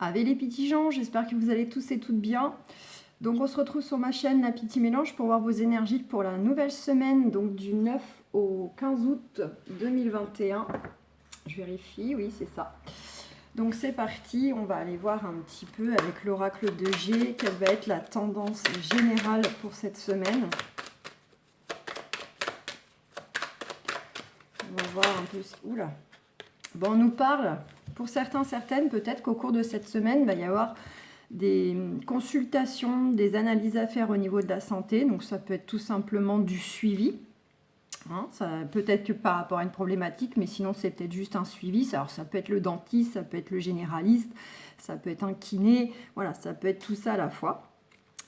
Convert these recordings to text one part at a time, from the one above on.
Avec les petits gens, j'espère que vous allez tous et toutes bien. Donc on se retrouve sur ma chaîne La Petit Mélange pour voir vos énergies pour la nouvelle semaine, donc du 9 au 15 août 2021. Je vérifie, oui c'est ça. Donc c'est parti, on va aller voir un petit peu avec l'oracle de G quelle va être la tendance générale pour cette semaine. On va voir un peu... Oula. Bon, on nous parle, pour certains, certaines, peut-être qu'au cours de cette semaine, il va y avoir des consultations, des analyses à faire au niveau de la santé. Donc ça peut être tout simplement du suivi. Hein, peut-être que par rapport à une problématique, mais sinon c'est peut-être juste un suivi. Alors ça peut être le dentiste, ça peut être le généraliste, ça peut être un kiné, voilà, ça peut être tout ça à la fois.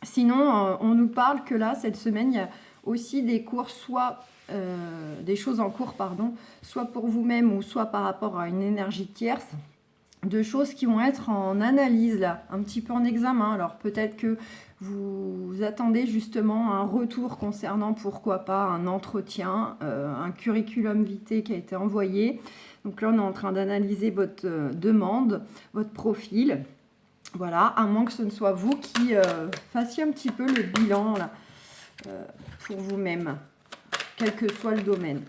Sinon, on nous parle que là, cette semaine, il y a aussi des cours, soit des choses en cours, pardon, soit pour vous-même ou soit par rapport à une énergie tierce, de choses qui vont être en analyse là, un petit peu en examen. Alors peut-être que vous attendez justement un retour concernant, pourquoi pas, un entretien, un curriculum vitae qui a été envoyé. Donc là, on est en train d'analyser votre demande, votre profil. Voilà, à moins que ce ne soit vous qui fassiez un petit peu le bilan là, pour vous-même, quel que soit le domaine.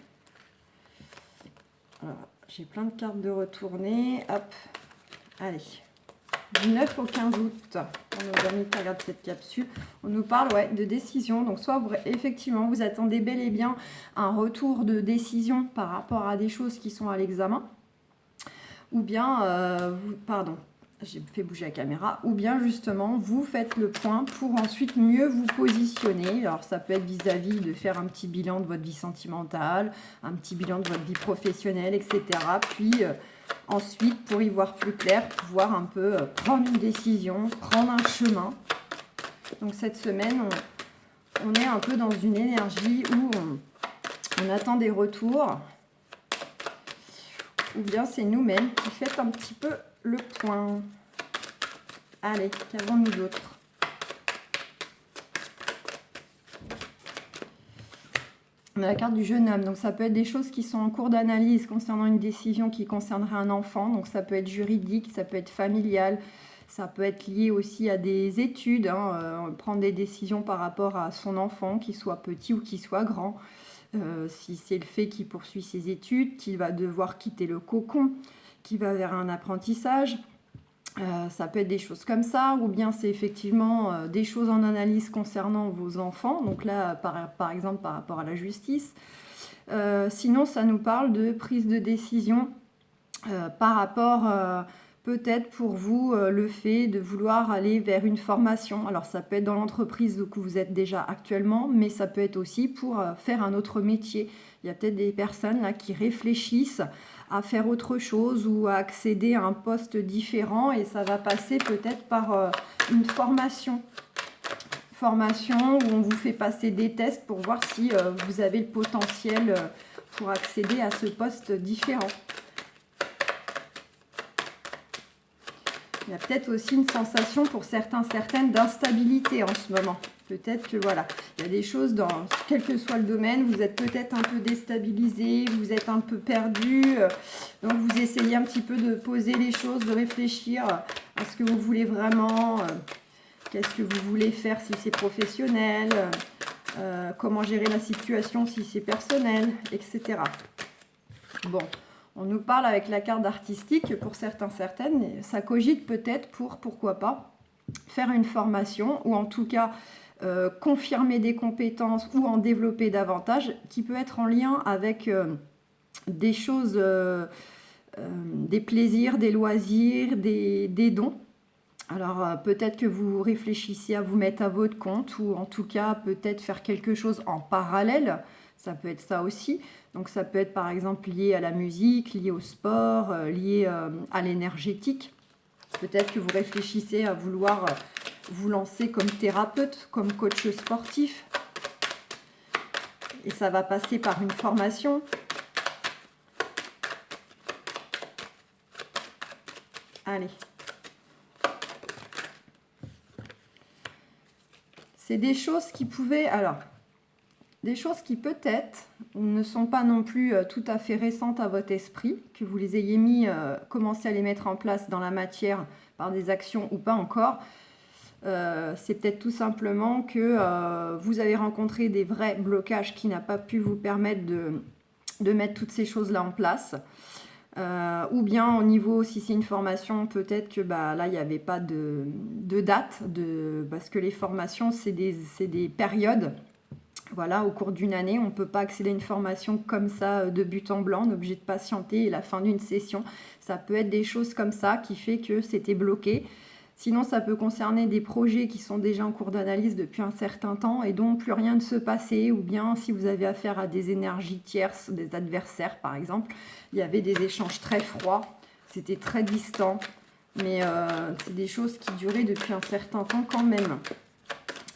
J'ai plein de cartes de retourner. Hop, allez. Du 9 au 15 août, on nous a mis qui regarde cette capsule. On nous parle de décision. Donc soit effectivement vous attendez bel et bien un retour de décision par rapport à des choses qui sont à l'examen. Ou bien, j'ai fait bouger la caméra, ou bien justement vous faites le point pour ensuite mieux vous positionner. Alors ça peut être vis-à-vis de faire un petit bilan de votre vie sentimentale, un petit bilan de votre vie professionnelle, etc. Puis ensuite, pour y voir plus clair, pouvoir un peu prendre une décision, prendre un chemin. Donc cette semaine, on est un peu dans une énergie où on attend des retours. Ou bien c'est nous-mêmes qui faites un petit peu le point. Allez, qu'avons-nous d'autre? On a la carte du jeune homme, donc ça peut être des choses qui sont en cours d'analyse concernant une décision qui concernerait un enfant. Donc ça peut être juridique, ça peut être familial, ça peut être lié aussi à des études, prendre des décisions par rapport à son enfant, qu'il soit petit ou qu'il soit grand. Si c'est le fait qu'il poursuit ses études, qu'il va devoir quitter le cocon, qu'il va vers un apprentissage. Ça peut être des choses comme ça, ou bien c'est effectivement des choses en analyse concernant vos enfants, donc là par exemple par rapport à la justice. Sinon ça nous parle de prise de décision par rapport peut-être pour vous le fait de vouloir aller vers une formation. Alors ça peut être dans l'entreprise où vous êtes déjà actuellement, mais ça peut être aussi pour faire un autre métier. Il y a peut-être des personnes là qui réfléchissent à faire autre chose ou à accéder à un poste différent et ça va passer peut-être par une formation. Formation où on vous fait passer des tests pour voir si vous avez le potentiel pour accéder à ce poste différent. Il y a peut-être aussi une sensation pour certains, certaines d'instabilité en ce moment. Peut-être que voilà, il y a des choses dans quel que soit le domaine, vous êtes peut-être un peu déstabilisé, vous êtes un peu perdu. Donc vous essayez un petit peu de poser les choses, de réfléchir à ce que vous voulez vraiment, qu'est-ce que vous voulez faire si c'est professionnel, comment gérer la situation si c'est personnel, etc. Bon. On nous parle avec la carte artistique, pour certains, certaines, ça cogite peut-être pour, pourquoi pas, faire une formation ou en tout cas confirmer des compétences ou en développer davantage qui peut être en lien avec des choses, des plaisirs, des loisirs, des dons. Alors peut-être que vous réfléchissez à vous mettre à votre compte ou en tout cas peut-être faire quelque chose en parallèle. Ça peut être ça aussi. Donc ça peut être par exemple lié à la musique, lié au sport, lié à l'énergétique. Peut-être que vous réfléchissez à vouloir vous lancer comme thérapeute, comme coach sportif. Et ça va passer par une formation. Allez. C'est des choses qui pouvaient... Alors, des choses qui peut-être ne sont pas non plus tout à fait récentes à votre esprit, que vous les ayez commencé à les mettre en place dans la matière par des actions ou pas encore. C'est peut-être tout simplement que vous avez rencontré des vrais blocages qui n'ont pas pu vous permettre de mettre toutes ces choses-là en place. Ou bien au niveau, si c'est une formation, peut-être que là, il n'y avait pas de date, parce que les formations, c'est des périodes. Voilà, au cours d'une année, on ne peut pas accéder à une formation comme ça de but en blanc, on est obligé de patienter et la fin d'une session. Ça peut être des choses comme ça qui fait que c'était bloqué. Sinon, ça peut concerner des projets qui sont déjà en cours d'analyse depuis un certain temps et dont plus rien ne se passait, ou bien si vous avez affaire à des énergies tierces, des adversaires par exemple, il y avait des échanges très froids, c'était très distant, mais c'est des choses qui duraient depuis un certain temps quand même.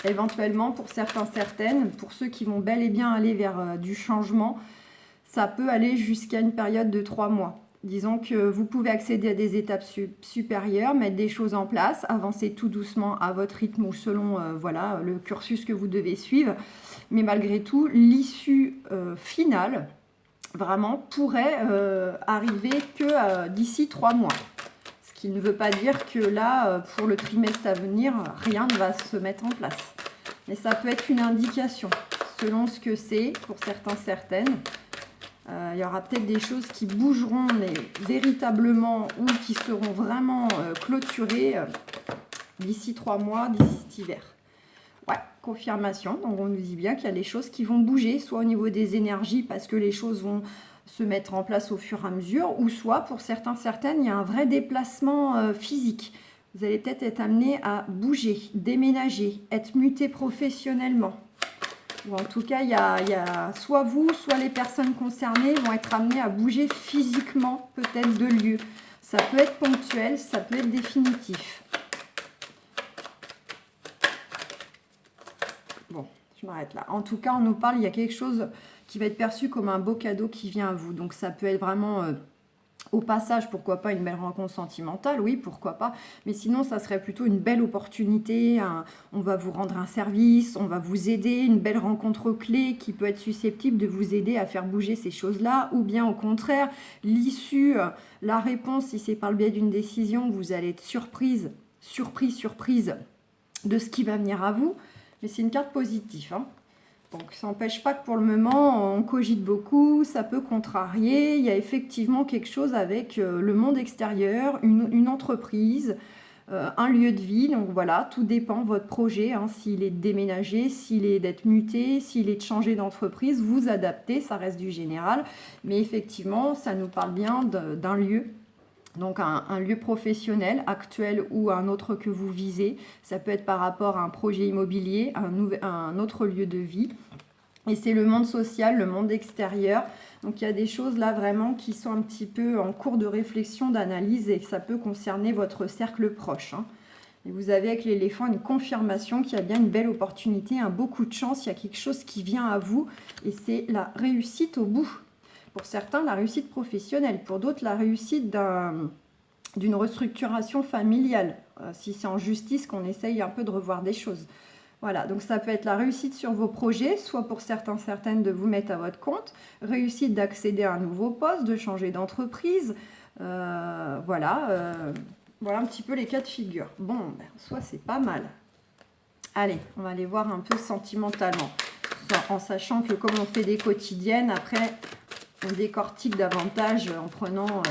Éventuellement, pour certaines, pour ceux qui vont bel et bien aller vers du changement, ça peut aller jusqu'à une période de 3 mois. Disons que vous pouvez accéder à des étapes supérieures, mettre des choses en place, avancer tout doucement à votre rythme ou selon le cursus que vous devez suivre. Mais malgré tout, l'issue finale, vraiment, pourrait arriver que d'ici 3 mois. Ce qui ne veut pas dire que là, pour le trimestre à venir, rien ne va se mettre en place. Mais ça peut être une indication, selon ce que c'est, pour certaines. Il y aura peut-être des choses qui bougeront mais véritablement ou qui seront vraiment clôturées d'ici 3 mois, d'ici cet hiver. Ouais, confirmation. Donc on nous dit bien qu'il y a des choses qui vont bouger, soit au niveau des énergies parce que les choses vont se mettre en place au fur et à mesure, ou soit pour certaines, il y a un vrai déplacement physique. Vous allez peut-être être amené à bouger, déménager, être muté professionnellement. Ou en tout cas, il y a soit vous, soit les personnes concernées vont être amenées à bouger physiquement peut-être de lieu. Ça peut être ponctuel, ça peut être définitif. Bon, je m'arrête là. En tout cas, on nous parle, il y a quelque chose qui va être perçu comme un beau cadeau qui vient à vous. Donc ça peut être vraiment... au passage, pourquoi pas une belle rencontre sentimentale, oui, pourquoi pas. Mais sinon, ça serait plutôt une belle opportunité. On va vous rendre un service, on va vous aider, une belle rencontre clé qui peut être susceptible de vous aider à faire bouger ces choses-là. Ou bien au contraire, l'issue, la réponse, si c'est par le biais d'une décision, vous allez être surprise de ce qui va venir à vous. Mais c'est une carte positive, hein. Donc, ça n'empêche pas que pour le moment, on cogite beaucoup, ça peut contrarier. Il y a effectivement quelque chose avec le monde extérieur, une entreprise, un lieu de vie. Donc voilà, tout dépend de votre projet, hein, s'il est de déménager, s'il est d'être muté, s'il est de changer d'entreprise, vous adaptez, ça reste du général. Mais effectivement, ça nous parle bien d'un lieu. Donc un lieu professionnel actuel ou un autre que vous visez. Ça peut être par rapport à un projet immobilier, un autre lieu de vie. Et c'est le monde social, le monde extérieur. Donc il y a des choses là vraiment qui sont un petit peu en cours de réflexion, d'analyse et ça peut concerner votre cercle proche, hein. Et vous avez avec l'éléphant une confirmation qu'il y a bien une belle opportunité, un beau coup de chance, il y a quelque chose qui vient à vous et c'est la réussite au bout. Pour certains, la réussite professionnelle. Pour d'autres, la réussite d'une restructuration familiale. Si c'est en justice qu'on essaye un peu de revoir des choses. Voilà, donc ça peut être la réussite sur vos projets, soit pour certaines de vous mettre à votre compte, réussite d'accéder à un nouveau poste, de changer d'entreprise. Voilà un petit peu les cas de figure. Bon, soit c'est pas mal. Allez, on va aller voir un peu sentimentalement. En sachant que comme on fait des quotidiennes, après... on décortique davantage en prenant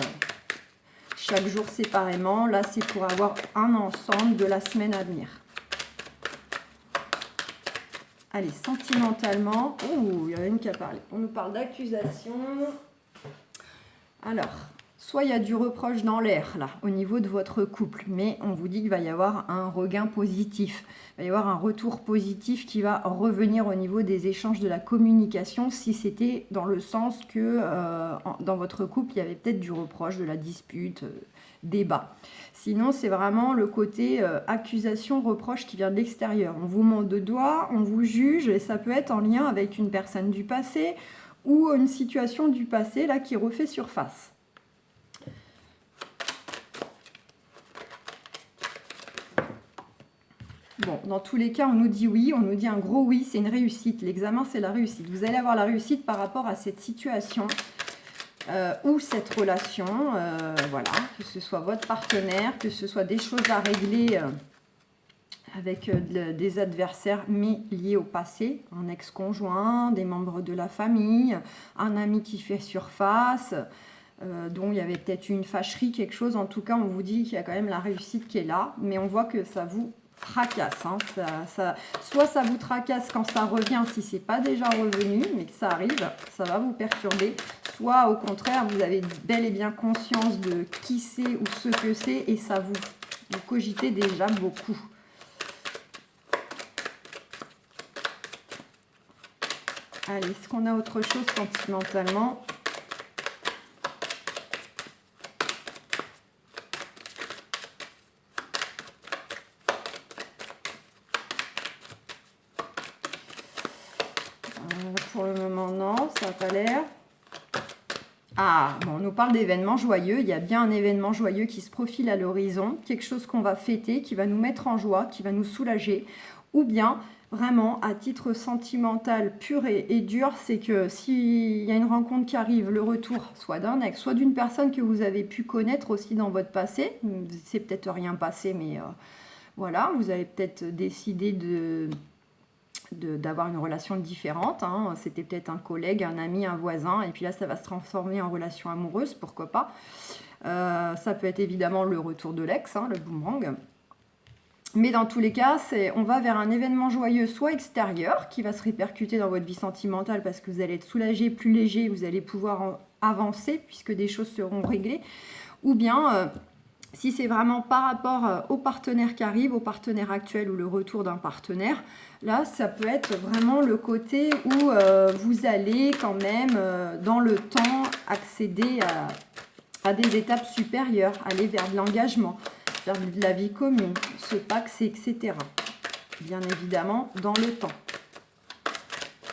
chaque jour séparément. Là, c'est pour avoir un ensemble de la semaine à venir. Allez, sentimentalement. Oh, il y en a une qui a parlé. On nous parle d'accusation. Alors, soit il y a du reproche dans l'air, là, au niveau de votre couple. Mais on vous dit qu'il va y avoir un regain positif. Il va y avoir un retour positif qui va revenir au niveau des échanges de la communication si c'était dans le sens que dans votre couple, il y avait peut-être du reproche, de la dispute, débat. Sinon, c'est vraiment le côté accusation, reproche qui vient de l'extérieur. On vous montre de doigts, on vous juge et ça peut être en lien avec une personne du passé ou une situation du passé là qui refait surface. Bon, dans tous les cas, on nous dit oui, on nous dit un gros oui, c'est une réussite. L'examen, c'est la réussite. Vous allez avoir la réussite par rapport à cette situation ou cette relation, voilà, que ce soit votre partenaire, que ce soit des choses à régler avec des adversaires, mais liés au passé, un ex-conjoint, des membres de la famille, un ami qui fait surface, dont il y avait peut-être une fâcherie, quelque chose. En tout cas, on vous dit qu'il y a quand même la réussite qui est là, mais on voit que ça vous tracasse. Hein. Soit ça vous tracasse quand ça revient, si c'est pas déjà revenu, mais que ça arrive, ça va vous perturber. Soit au contraire, vous avez bel et bien conscience de qui c'est ou ce que c'est, et ça vous cogitez déjà beaucoup. Allez, est-ce qu'on a autre chose sentimentalement ? Pour le moment, non, ça n'a pas l'air. Ah, bon, on nous parle d'événements joyeux. Il y a bien un événement joyeux qui se profile à l'horizon. Quelque chose qu'on va fêter, qui va nous mettre en joie, qui va nous soulager. Ou bien, vraiment, à titre sentimental pur et dur, c'est que s'il y a une rencontre qui arrive, le retour, soit d'un ex, soit d'une personne que vous avez pu connaître aussi dans votre passé. C'est peut-être rien passé, mais voilà, vous avez peut-être décidé d'avoir une relation différente, hein. C'était peut-être un collègue, un ami, un voisin, et puis là ça va se transformer en relation amoureuse, pourquoi pas. Ça peut être évidemment le retour de l'ex, hein, le boomerang. Mais dans tous les cas, on va vers un événement joyeux, soit extérieur, qui va se répercuter dans votre vie sentimentale parce que vous allez être soulagé, plus léger, vous allez pouvoir avancer puisque des choses seront réglées, ou bien si c'est vraiment par rapport au partenaire qui arrive, au partenaire actuel ou le retour d'un partenaire, là, ça peut être vraiment le côté où vous allez quand même, dans le temps, accéder à des étapes supérieures, aller vers de l'engagement, vers de la vie commune, se paxer, etc. Bien évidemment, dans le temps.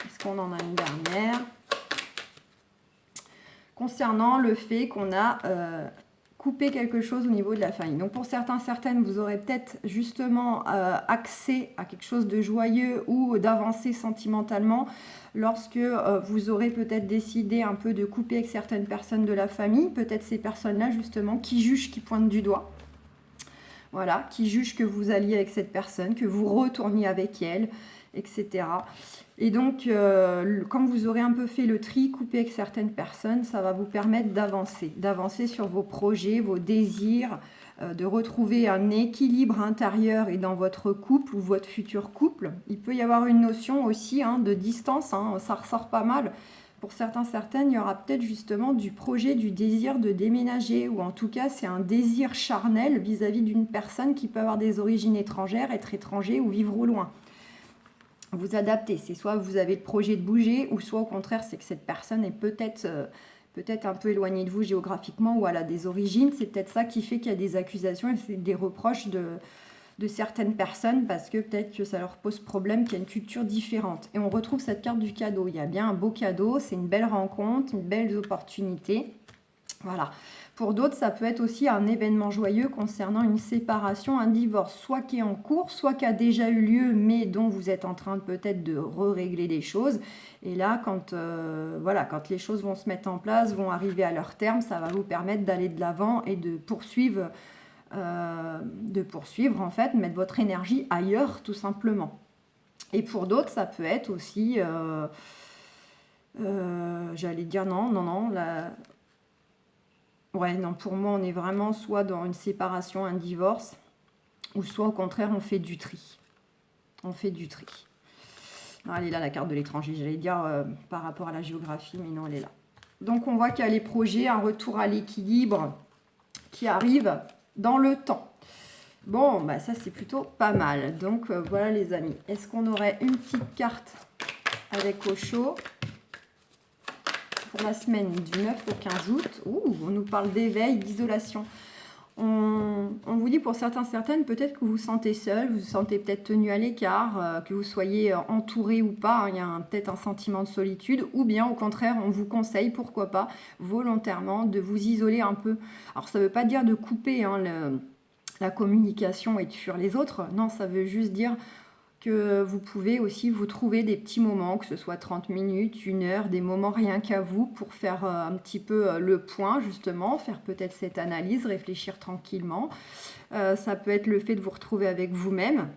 Est-ce qu'on en a une dernière ? Concernant le fait qu'on a... couper quelque chose au niveau de la famille. Donc pour certains, certaines, vous aurez peut-être justement accès à quelque chose de joyeux ou d'avancer sentimentalement lorsque vous aurez peut-être décidé un peu de couper avec certaines personnes de la famille, peut-être ces personnes-là justement qui jugent, qui pointent du doigt. Voilà, qui jugent que vous alliez avec cette personne, que vous retourniez avec elle, etc. Et donc, quand vous aurez un peu fait le tri, coupé avec certaines personnes, ça va vous permettre d'avancer sur vos projets, vos désirs, de retrouver un équilibre intérieur et dans votre couple ou votre futur couple. Il peut y avoir une notion aussi de distance, ça ressort pas mal. Pour certains, certaines, il y aura peut-être justement du projet, du désir de déménager, ou en tout cas, c'est un désir charnel vis-à-vis d'une personne qui peut avoir des origines étrangères, être étranger ou vivre au loin. Vous adaptez, c'est soit vous avez le projet de bouger, ou soit au contraire, c'est que cette personne est peut-être un peu éloignée de vous géographiquement, ou elle a des origines. C'est peut-être ça qui fait qu'il y a des accusations et des reproches de certaines personnes, parce que peut-être que ça leur pose problème, qu'il y a une culture différente. Et on retrouve cette carte du cadeau. Il y a bien un beau cadeau, c'est une belle rencontre, une belle opportunité. Voilà. Pour d'autres, ça peut être aussi un événement joyeux concernant une séparation, un divorce, soit qui est en cours, soit qui a déjà eu lieu, mais dont vous êtes en train peut-être de régler des choses. Et là, quand les choses vont se mettre en place, vont arriver à leur terme, ça va vous permettre d'aller de l'avant et de poursuivre en fait, mettre votre énergie ailleurs, tout simplement. Et pour d'autres, ça peut être aussi, j'allais dire non, ouais, non, pour moi, on est vraiment soit dans une séparation, un divorce, ou soit au contraire, on fait du tri. On fait du tri. Alors, elle est là, la carte de l'étranger, j'allais dire par rapport à la géographie, mais non, elle est là. Donc, on voit qu'il y a les projets, un retour à l'équilibre qui arrive dans le temps. Bon, bah ça, c'est plutôt pas mal. Donc, voilà, les amis. Est-ce qu'on aurait une petite carte avec Osho pour la semaine du 9 au 15 août. On nous parle d'éveil, d'isolation. On vous dit pour certains, certaines, peut-être que vous vous sentez seul, vous vous sentez peut-être tenu à l'écart, que vous soyez entouré ou pas, il y a peut-être un sentiment de solitude, ou bien au contraire, on vous conseille, pourquoi pas, volontairement, de vous isoler un peu. Alors ça ne veut pas dire de couper la communication et de fuir les autres. Non, ça veut juste dire que vous pouvez aussi vous trouver des petits moments, que ce soit 30 minutes, 1 heure, des moments rien qu'à vous pour faire un petit peu le point justement, faire peut-être cette analyse, réfléchir tranquillement. Ça peut être le fait de vous retrouver avec vous-même.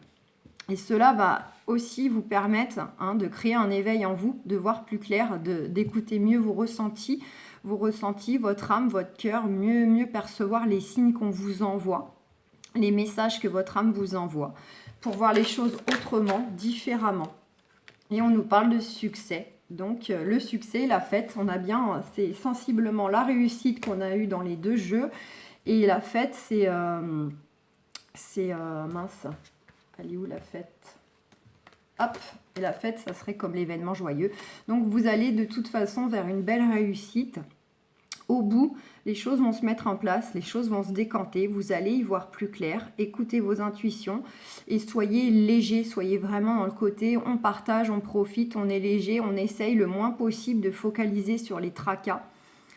Et cela va aussi vous permettre de créer un éveil en vous, de voir plus clair, d'écouter mieux vos ressentis, votre âme, votre cœur, mieux percevoir les signes qu'on vous envoie, les messages que votre âme vous envoie, pour voir les choses autrement, différemment. Et on nous parle de succès. Donc le succès, la fête, on a bien, c'est sensiblement la réussite qu'on a eue dans les 2 jeux. Et la fête, c'est mince. Elle est où la fête? Hop, et la fête, ça serait comme l'événement joyeux. Donc vous allez de toute façon vers une belle réussite. Au bout, les choses vont se mettre en place, les choses vont se décanter, vous allez y voir plus clair, écoutez vos intuitions et soyez léger, soyez vraiment dans le côté on partage, on profite, on est léger, on essaye le moins possible de focaliser sur les tracas.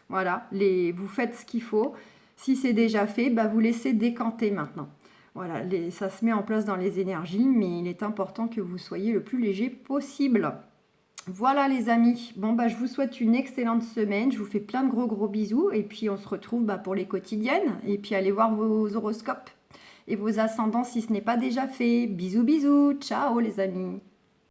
Voilà, vous faites ce qu'il faut. Si c'est déjà fait, vous laissez décanter maintenant. Voilà, ça se met en place dans les énergies, mais il est important que vous soyez le plus léger possible. Voilà les amis, bon je vous souhaite une excellente semaine, je vous fais plein de gros bisous et puis on se retrouve pour les quotidiennes et puis allez voir vos horoscopes et vos ascendants si ce n'est pas déjà fait. Bisous, ciao les amis.